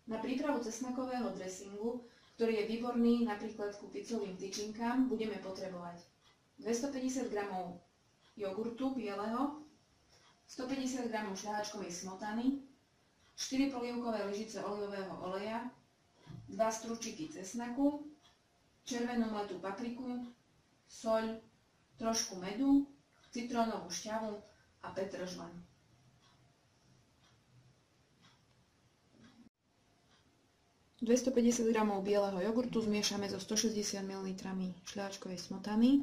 Na prípravu cesnakového dressingu, ktorý je výborný napríklad ku pizzovým tyčinkám, budeme potrebovať 250 g jogurtu bieleho, 150 g šľahačkovej smotany, 4 polievkové lyžice olivového oleja, 2 strúčiky cesnaku, červenú mletú papriku, soľ, trošku medu, citrónovú šťavu a petržlen. ...250 g bieleho jogurtu zmiešame so 160 ml šľahačkovej smotany.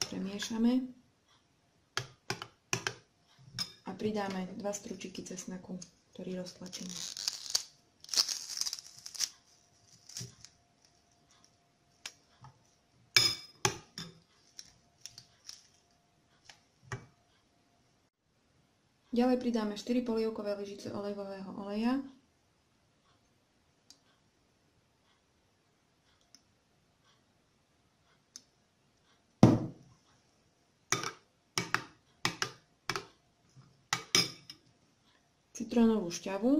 Premiešame. A pridáme 2 strúčiky cesnaku, ktorý roztlačíme. Ďalej pridáme 4 polievkové lyžice olivového oleja. Citrónovú šťavu.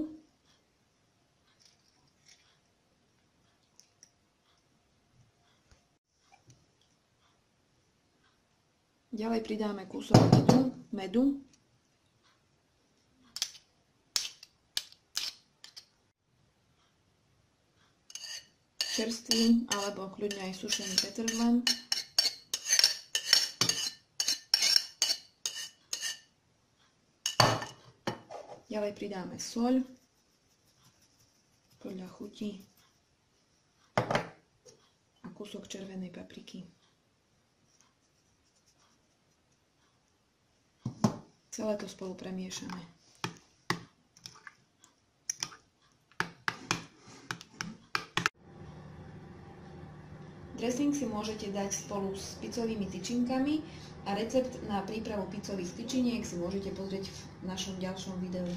Ďalej pridáme kúsok medu. Čerstvý alebo kľudne aj sušený petržlen. Ďalej pridáme soľ podľa chuti a kúsok červenej papriky. Celé to spolu premiešame. Dressing si môžete dať spolu s pizzovými tyčinkami a recept na prípravu pizzových tyčiniek si môžete pozrieť v našom ďalšom videu.